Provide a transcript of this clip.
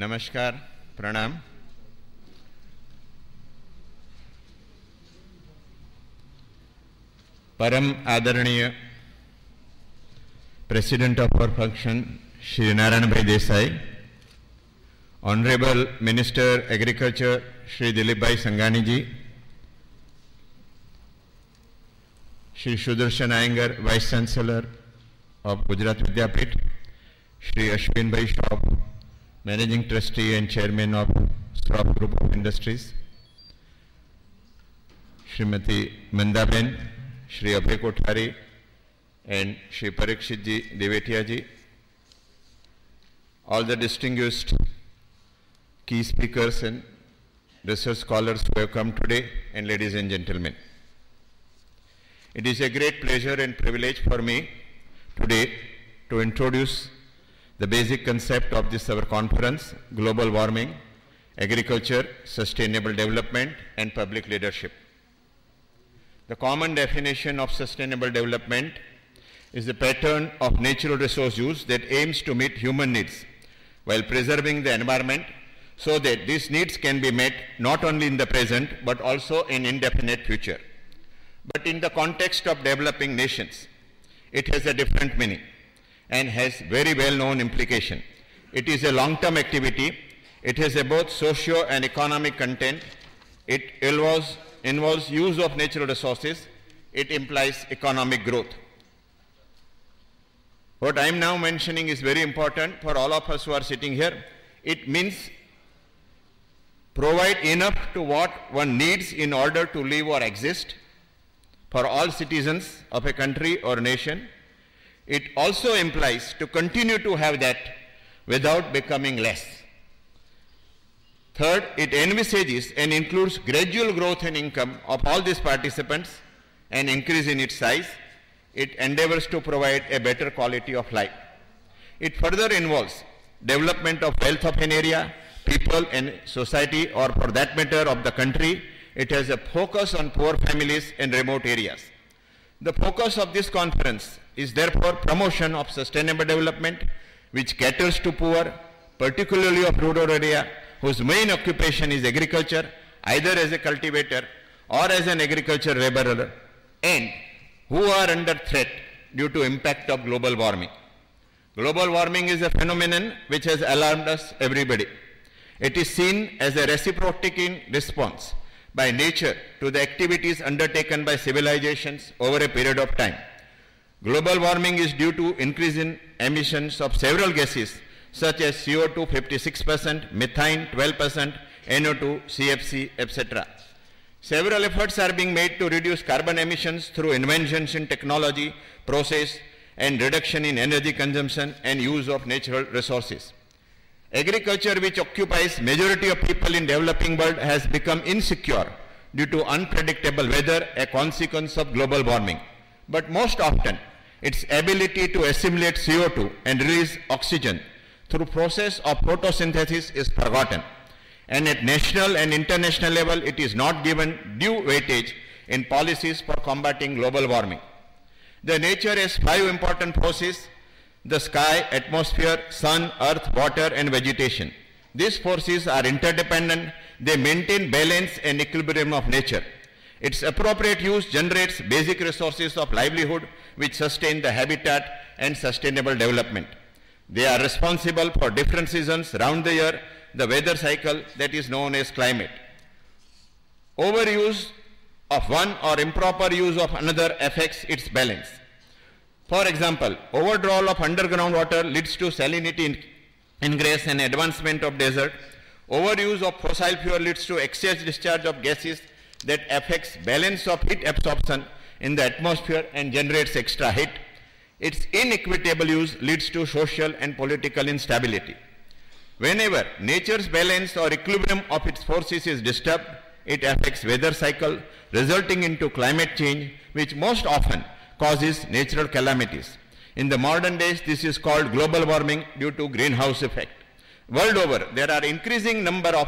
नमस्कार, प्रणाम। परम आदरणीय president of our function Shri Narayan Bhai Desai, honourable minister agriculture Shri Dilip Bhai Sanghani ji, Shri Sudarshan Iyengar vice chancellor of Gujarat Vidyapith, Shri Ashwin Bhai Shroff managing trustee and chairman of Shroff group of industries, Shrimati Mandaben, Shri Abhay Kothari and Shri Parikshit ji, Devetia ji, all the distinguished key speakers and research scholars who have come today, and ladies and gentlemen. It is a great pleasure and privilege for me today to introduce the basic concept of this our conference, Global Warming, Agriculture, Sustainable Development and Public Leadership. The common definition of sustainable development is the pattern of natural resource use that aims to meet human needs while preserving the environment so that these needs can be met not only in the present but also in indefinite future. But in the context of developing nations, it has a different meaning and has very well-known implication. It is a long-term activity. It has a both socio and economic content. It involves use of natural resources. It implies economic growth. What I am now mentioning is very important for all of us who are sitting here. It means provide enough to what one needs in order to live or exist for all citizens of a country or nation. It also implies to continue to have that without becoming less. Third, it envisages and includes gradual growth in income of all these participants and increase in its size. It endeavors to provide a better quality of life. It further involves development of wealth of an area, people and society, or for that matter of the country. It has a focus on poor families and remote areas. The focus of this conference is therefore promotion of sustainable development which caters to poor, particularly of rural area, whose main occupation is agriculture, either as a cultivator or as an agriculture laborer, and who are under threat due to impact of global warming. Global warming is a phenomenon which has alarmed us everybody. It is seen as a reciprocating response by nature to the activities undertaken by civilizations over a period of time. Global warming is due to increase in emissions of several gases such as CO2 56%, methane 12%, NO2, CFC, etc. Several efforts are being made to reduce carbon emissions through inventions in technology, process, and reduction in energy consumption and use of natural resources. Agriculture, which occupies majority of people in developing world, has become insecure due to unpredictable weather, a consequence of global warming. But most often, its ability to assimilate CO2 and release oxygen through process of photosynthesis is forgotten. And at national and international level, it is not given due weightage in policies for combating global warming. The nature has 5 important forces: the sky, atmosphere, sun, earth, water, and vegetation. These forces are interdependent. They maintain balance and equilibrium of nature. Its appropriate use generates basic resources of livelihood which sustain the habitat and sustainable development. They are responsible for different seasons round the year, the weather cycle that is known as climate. Overuse of one or improper use of another affects its balance. For example, overdrawal of underground water leads to salinity ingress and advancement of desert. Overuse of fossil fuel leads to excess discharge of gases that affects balance of heat absorption in the atmosphere and generates extra heat. Its inequitable use leads to social and political instability. Whenever nature's balance or equilibrium of its forces is disturbed, it affects weather cycle, resulting into climate change, which most often causes natural calamities. In the modern days, this is called global warming due to greenhouse effect. World over, there are increasing number of